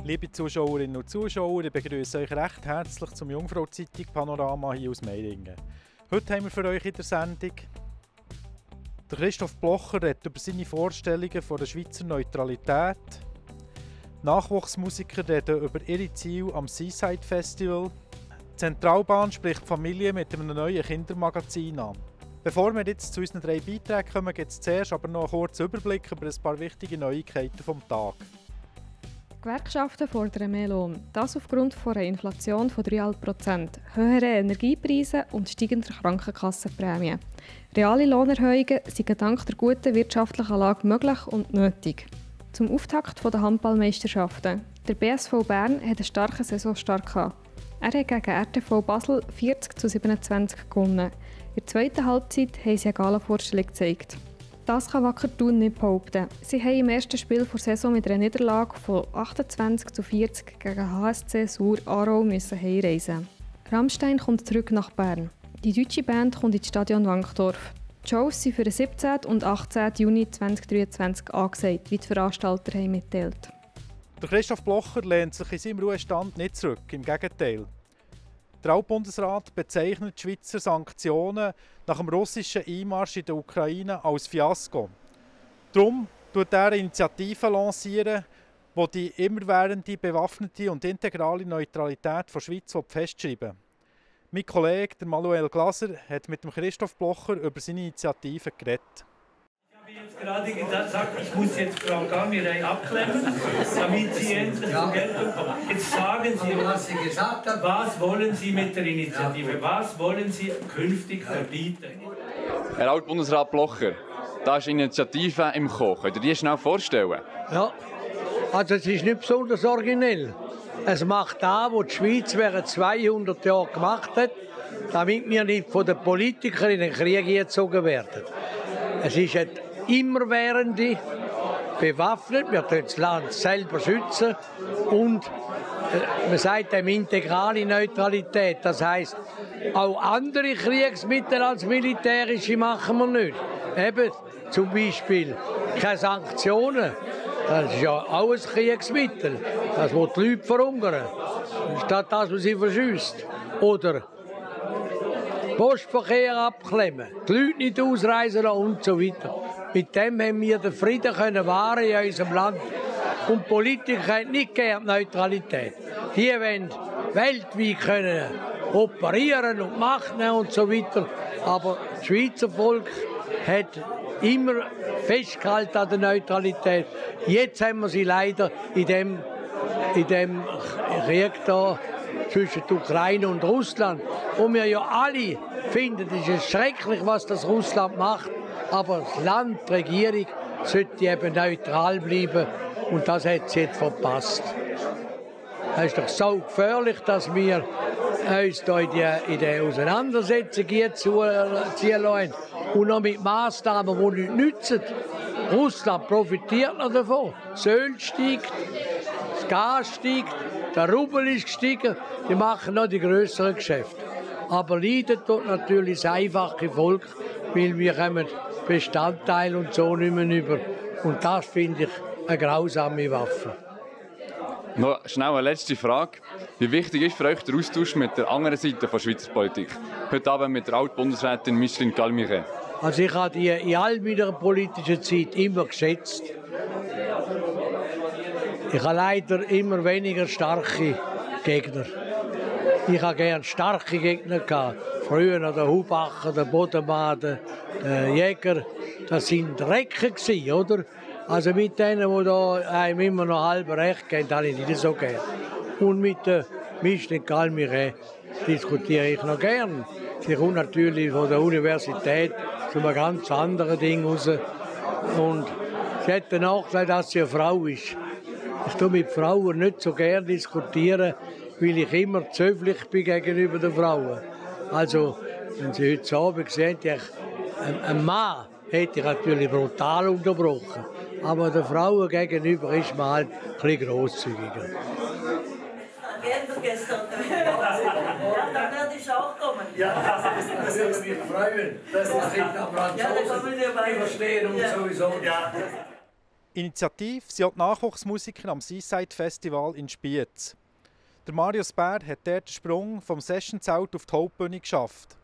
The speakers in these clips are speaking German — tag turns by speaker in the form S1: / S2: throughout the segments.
S1: Liebe Zuschauerinnen und Zuschauer, ich begrüße euch recht herzlich zum Jungfrau-Zeitung Panorama hier aus Meiringen. Heute haben wir für euch in der Sendung der Christoph Blocher redet über seine Vorstellungen von der Schweizer Neutralität. Nachwuchsmusiker reden über ihre Ziele am Seaside Festival. Die Zentralbahn spricht die Familie mit einem neuen Kindermagazin an. Bevor wir jetzt zu unseren 3 Beiträgen kommen, gibt es zuerst aber noch einen kurzen Überblick über ein paar wichtige Neuigkeiten vom Tag.
S2: Die Gewerkschaften fordern mehr Lohn. Das aufgrund einer Inflation von 3,5%, höheren Energiepreisen und steigender Krankenkassenprämien. Reale Lohnerhöhungen sind dank der guten wirtschaftlichen Lage möglich und nötig. Zum Auftakt der Handballmeisterschaften. Der BSV Bern hat einen starken Saisonstart gehabt. Er hat gegen RTV Basel 40:27 gewonnen. In der zweiten Halbzeit haben sie eine Gala-Vorstellung gezeigt. Das kann Wacker Thun nicht behaupten. Sie haben im ersten Spiel der Saison mit einer Niederlage von 28:40 gegen HSC Sur-Aarau heimreisen. Rammstein kommt zurück nach Bern. Die deutsche Band kommt ins Stadion Wankdorf. Die Shows sind für den 17. und 18. Juni 2023 angesagt, wie die Veranstalter haben mitteilt.
S1: Der Christoph Blocher lehnt sich in seinem Ruhestand nicht zurück, im Gegenteil. Der Altbundesrat bezeichnet die Schweizer Sanktionen nach dem russischen Einmarsch in der Ukraine als Fiasko. Darum lanciert er eine Initiative, die die immerwährende bewaffnete und integrale Neutralität der Schweiz festschreiben will. Mein Kollege Manuel Glaser hat mit Christoph Blocher über seine Initiative geredet.
S3: Ich habe jetzt gerade gesagt, ich muss jetzt Frau Gamirey abklemmen, damit sie endlich zur Geltung kommt. Jetzt sagen Sie uns, was wollen Sie mit der Initiative? Was wollen Sie künftig verbieten?
S4: Herr Altbundesrat Blocher, da ist eine Initiative im Kommen. Könnt ihr die schnell vorstellen?
S5: Ja, also es ist nicht besonders originell. Es macht das, was die Schweiz während 200 Jahren gemacht hat, damit wir nicht von den Politikern in den Krieg gezogen werden. Es ist eine immerwährende, bewaffnet, wir können das Land selber schützen und man sagt dem integrale Neutralität. Das heisst, auch andere Kriegsmittel als militärische machen wir nicht. Eben zum Beispiel keine Sanktionen. Das ist ja auch ein Kriegsmittel. Das will die Leute verhungern. Statt das, was sie verschießt. Oder Postverkehr abklemmen, die Leute nicht ausreisen lassen und so weiter. Mit dem haben wir den Frieden wahren in unserem Land. Und die Politiker haben nicht gerne Neutralität. Die wollen weltweit können operieren und machen und so weiter. Aber das Schweizer Volk hat immer festgehalten an der Neutralität. Jetzt haben wir sie leider in dem Krieg da zwischen der Ukraine und Russland, wo wir ja alle finden, es ist schrecklich, was das Russland macht, aber das Land, die Regierung, sollte eben neutral bleiben und das hat sie jetzt verpasst. Es ist doch so gefährlich, dass wir uns da in die Auseinandersetzung ziehen lassen und noch mit Massnahmen, die nichts nützen. Russland profitiert noch davon. Das Öl steigt, das Gas steigt, der Rubel ist gestiegen, die machen noch die grösseren Geschäfte. Aber leidet dort natürlich das einfache Volk, weil wir kommen Bestandteile und so nicht mehr über. Und das finde ich eine grausame Waffe.
S4: Noch schnell eine letzte Frage. Wie wichtig ist für euch der Austausch mit der anderen Seite der Schweizer Politik? Heute Abend mit der Altbundesrätin Micheline Galmiret.
S5: Also ich habe die in all meiner politischen Zeit immer geschätzt. Ich habe leider immer weniger starke Gegner. Ich habe gerne starke Gegner gehabt. Früher noch der Hubacher, der Bodemann, der Jäger. Das sind Recken gewesen, oder? Also mit denen, die da einem immer noch halb recht geben, habe ich nicht so gerne. Und mit der Micheline Galmiret diskutiere ich noch gern. Sie kommt natürlich von der Universität zu einem ganz anderen Ding raus. Und sie hat den Nachteil, dass sie eine Frau ist. Ich tue mit Frauen nicht so gern diskutieren, weil ich immer zu höflich bin gegenüber den Frauen. Also, wenn Sie heute Abend sehen, ein Mann hätte ich natürlich brutal unterbrochen. Aber den Frauen gegenüber ist man halt ein bisschen grosszügiger.
S6: Gestern. Ja, dann werde ich auch kommen.
S5: Ja, das würde mich freuen. Das ist nicht am Rand.
S6: Ja, da kommen wir bei.
S5: Ich verstehe uns sowieso.
S6: Ja.
S1: Initiative sind auch die Nachwuchsmusiker am Seaside Festival in Spiez. Der Marius Bär hat dort den Sprung vom Sessionzelt auf die Hauptbühne geschafft.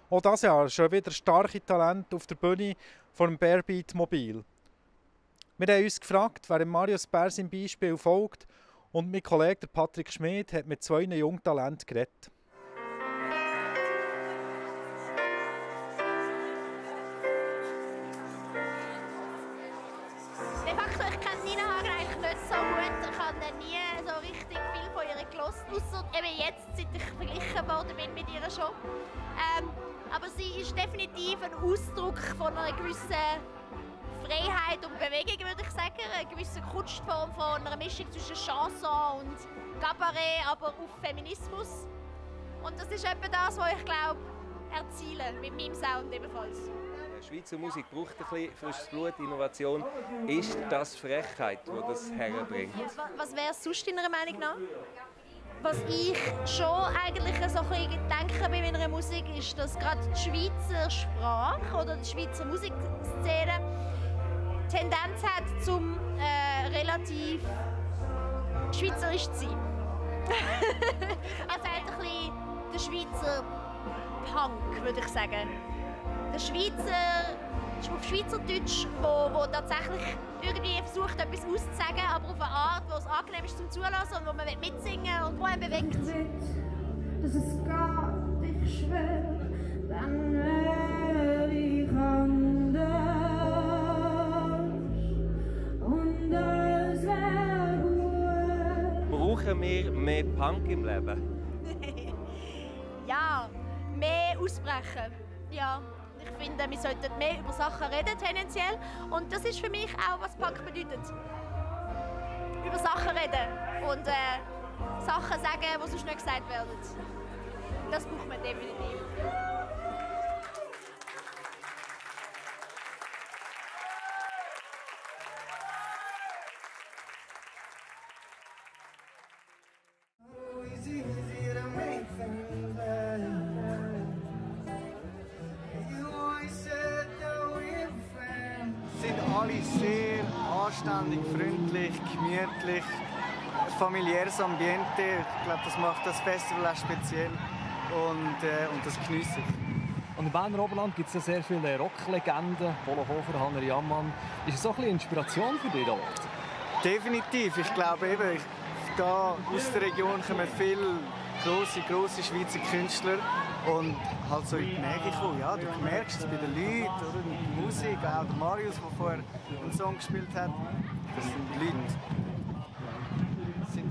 S1: Auch dieses Jahr schon wieder starke Talente auf der Bühne vom Bearbeat Mobil. Wir haben uns gefragt, wer Marius Bär seinem Beispiel folgt, und mein Kollege Patrick Schmid hat mit 2 jungen Talenten geredet.
S7: De facto, ich kenne Nina Hagen eigentlich nicht so gut. Ich habe nie so richtig viel von ihr gehört, ausser eben jetzt, seit ich verglichen worden bin mit ihr schon. Aber sie ist definitiv ein Ausdruck von einer gewissen Freiheit und Bewegung, würde ich sagen. Eine gewisse Kunstform von einer Mischung zwischen Chanson und Cabaret, aber auf Feminismus. Und das ist etwa das, was ich glaube, erziele mit meinem Sound ebenfalls.
S8: Schweizer Musik braucht ein bisschen frisches Blut, Innovation. Ist das Frechheit, die das herbringt?
S7: Was wäre es sonst deiner Meinung nach? Was ich schon eigentlich so ein bisschen denke bei meiner Musik ist, dass gerade die Schweizer Sprache oder die Schweizer Musikszene Tendenz hat, zum relativ schweizerisch zu sein. Es fehlt ein bisschen der Schweizer Punk, würde ich sagen. Der Schweizer, auf Schweizerdeutsch, wo tatsächlich irgendwie versucht, etwas auszusagen, aber auf eine Art, wo es angenehm ist zum Zulassen und wo man mitsingen und wo einen bewegt.
S9: Das ist gar nicht schwer, dann wäre ich anders und das wäre gut.
S8: Brauchen wir mehr Punk im Leben?
S7: Ja, mehr aussprechen. Ja. Ich finde, wir sollten mehr über Sachen reden, tendenziell. Und das ist für mich auch, was Punk bedeutet. Über Sachen reden und Sachen sagen, die sonst nicht gesagt werden. Das braucht man definitiv.
S10: Alle sehr anständig, freundlich, gemütlich, familiäres Ambiente. Ich glaube, das macht das Festival auch speziell und das geniesse ich.
S11: Und im Berner Oberland gibt es sehr viele Rocklegenden, Polo Hofer, Hanner Jammann. Ist es so ein bisschen Inspiration für dich?
S10: Definitiv. Ich glaube eben, da aus der Region kommen viele grosse Schweizer Künstler und halt so in die Nähe kommen. Ja, du merkst es bei den Leuten, oder? Die Musik, auch der Marius, der vorher einen Song gespielt hat. Das sind Leute,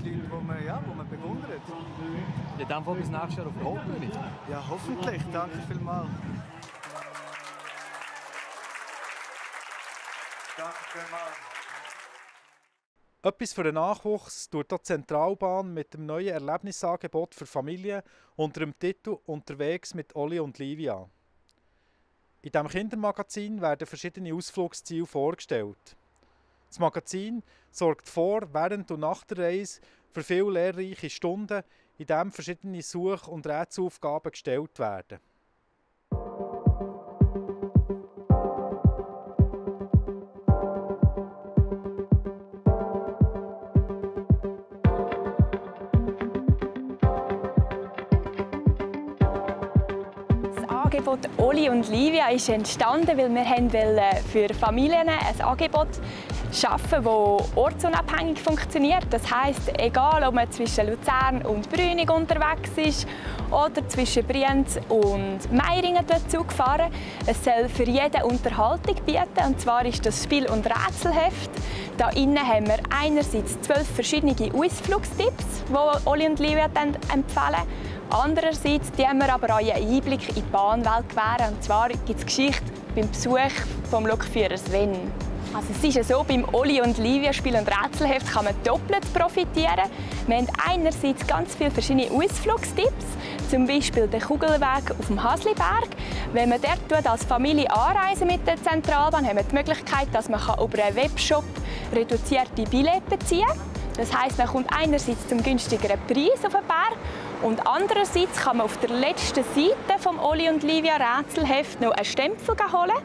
S10: die man bewundert.
S11: Ja, dann bis nächstes Jahr auf der Hauptbühne.
S10: Ja, hoffentlich. Danke vielmals. Danke vielmals.
S1: Etwas für den Nachwuchs tut die Zentralbahn mit dem neuen Erlebnisangebot für Familien unter dem Titel «Unterwegs mit Oli und Livia». In diesem Kindermagazin werden verschiedene Ausflugsziele vorgestellt. Das Magazin sorgt vor, während und nach der Reise für viele lehrreiche Stunden, in denen verschiedene Such- und Rätselaufgaben gestellt werden.
S12: Das Angebot Oli und Livia ist entstanden, weil wir für Familien ein Angebot schaffen, das ortsunabhängig funktioniert. Das heisst, egal ob man zwischen Luzern und Brünig unterwegs ist oder zwischen Brienz und Meiringen Zug fahren, es soll für jeden Unterhaltung bieten. Und zwar ist das Spiel- und Rätselheft. Da innen haben wir einerseits 12 verschiedene Ausflugstipps, die Oli und Livia empfehlen. Andererseits haben wir aber auch einen Einblick in die Bahnwelt gewähren. Und zwar gibt es Geschichte beim Besuch vom Lokführer Sven. Also es ist ja so, beim Oli und Livia Spiel- und Rätselheft kann man doppelt profitieren. Wir haben einerseits ganz viele verschiedene Ausflugstipps, zum Beispiel den Kugelweg auf dem Hasliberg. Wenn man dort als Familie anreisen mit der Zentralbahn, haben wir die Möglichkeit, dass man über einen Webshop reduzierte Billette beziehen kann. Das heisst, man kommt einerseits zum günstigeren Preis auf den Berg Und andererseits kann man auf der letzten Seite vom Oli und Livia Rätselheft noch einen Stempel holen.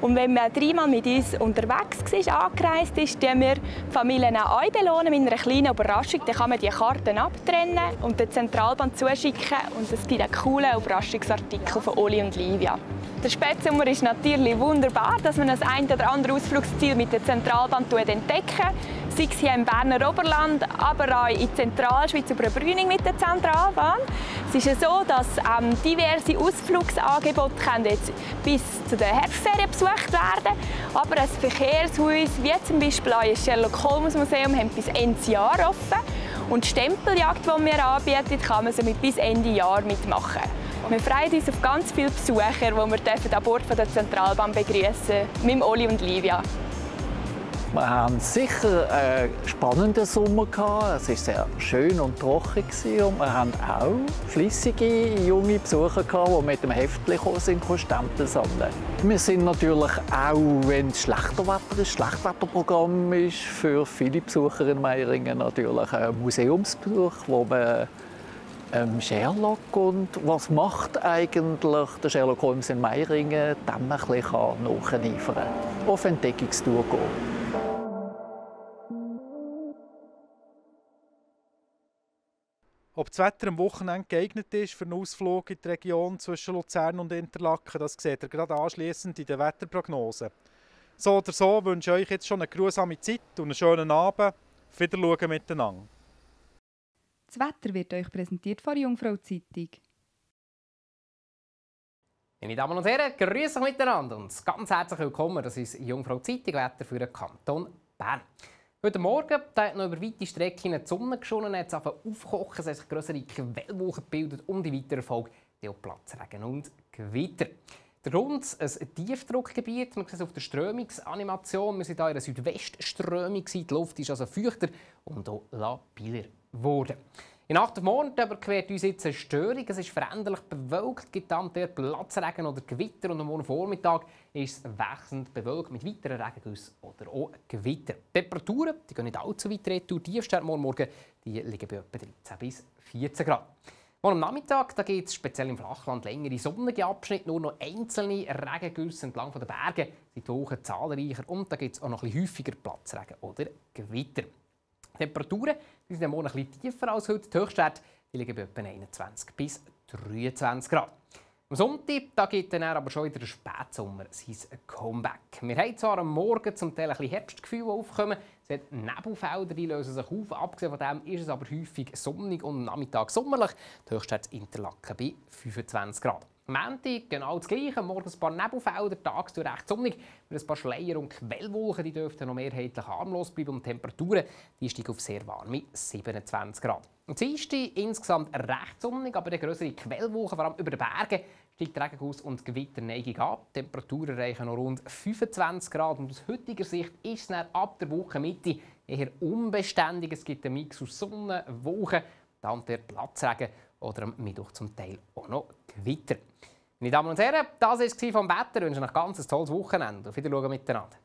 S12: Und wenn man dreimal mit uns unterwegs war, angereist ist, belohnen wir die Familien auch belohnen mit einer kleinen Überraschung. Dann kann man die Karten abtrennen und der Zentralbahn zuschicken. Und es gibt einen coolen Überraschungsartikel von Oli und Livia. Der Spätsommer ist natürlich wunderbar, dass man das ein oder andere Ausflugsziel mit der Zentralbahn entdecken. Sei es hier im Berner Oberland, aber auch in Zentralschweiz über Brüning mit der Zentralbahn. Es ist ja so, dass diverse Ausflugsangebote jetzt bis zu den Herbstferien besucht werden. Aber ein Verkehrshaus wie zum Beispiel auch das Sherlock Holmes Museum haben bis Ende Jahr offen. Und die Stempeljagd, die wir anbieten, kann man somit bis Ende Jahr mitmachen. Wir freuen uns auf ganz viele Besucher, die wir an Bord der Zentralbahn begrüßen mit Oli und Livia.
S13: Wir hatten sicher einen spannenden Sommer. Es war sehr schön und trocken. Und wir hatten auch fleissige junge Besucher, die mit dem Heftchen Stempel sammeln. Wir sind natürlich auch, wenn es schlechter Wetter ist, Schlechtwetterprogramm ist, für viele Besucher in Meiringen natürlich ein Museumsbesuch, wo man Sherlock und was macht eigentlich der Sherlock Holmes in Meiringen, dem man ein bisschen nacheifern kann, auf Entdeckungstour gehen.
S1: Ob das Wetter am Wochenende geeignet ist für einen Ausflug in die Region zwischen Luzern und Interlaken, das seht ihr gerade anschliessend in der Wetterprognose. So oder so wünsche ich euch jetzt schon eine grusame Zeit und einen schönen Abend. Auf Wiedersehen miteinander.
S14: Das Wetter wird euch präsentiert von Jungfrau Zeitung.
S15: Meine Damen und Herren, grüß euch miteinander und ganz herzlich willkommen. Das ist Jungfrau Zeitung, Wetter für den Kanton Bern. Heute Morgen hat noch über weite Strecken die Sonne geschonen, hat es aufgekocht, es haben sich grössere Quellwolken gebildet und in weiterer Folge auch Platzregen und Gewitter. Der Grund ist ein Tiefdruckgebiet. Man sieht es auf der Strömungsanimation. Wir sind hier in einer Südwestströmung. Die Luft ist also feuchter und auch labiler geworden. In Nacht auf morgen überquert uns jetzt eine Störung. Es ist veränderlich bewölkt, gibt dann Platzregen oder Gewitter. Und am Morgen Vormittag ist es wechselnd bewölkt mit weiteren Regengüssen oder auch Gewitter. Die Temperaturen die gehen nicht allzu weit retour. Die tiefsten Morgen die liegen bei etwa 13 bis 14 Grad. Morgen am Nachmittag gibt es speziell im Flachland längere sonnige Abschnitte, nur noch einzelne Regengüsse entlang der Berge sind die Wochen zahlreicher und da gibt es auch noch ein bisschen häufiger Platzregen oder Gewitter. Die Temperaturen die sind morgen ein bisschen tiefer als heute. Die Höchstwerte die liegen bei etwa 21 bis 23 Grad. Am Sonntag gibt dann aber schon wieder der Spätsommer sein Comeback. Wir haben zwar am Morgen zum Teil ein bisschen Herbstgefühle aufkommen. Es hat Nebelfelder, die lösen sich auf. Abgesehen von dem ist es aber häufig sonnig und am Nachmittag sommerlich. Die Höchstwerte in Interlaken bei 25 Grad. Am Montag genau das Gleiche. Morgens ein paar Nebelfelder, tagsüber recht sonnig. Mit ein paar Schleier und Quellwolken die dürften noch mehrheitlich harmlos bleiben. Und die Temperaturen die steigen auf sehr warme 27 Grad. Am Dienstag insgesamt recht sonnig, aber eine grössere Quellwolken, vor allem über den Bergen, steigt Regenguss und Gewitterneigung ab. Die Temperaturen erreichen noch rund 25 Grad. Und aus heutiger Sicht ist es dann ab der Wochenmitte eher unbeständig. Es gibt einen Mix aus Sonne, Wolken, dann der Platzregen oder am Mittwoch zum Teil auch noch Gewitter. Meine Damen und Herren, das war es vom Wetter. Ich wünsche euch ein ganz tolles Wochenende. Auf Wiedersehen miteinander.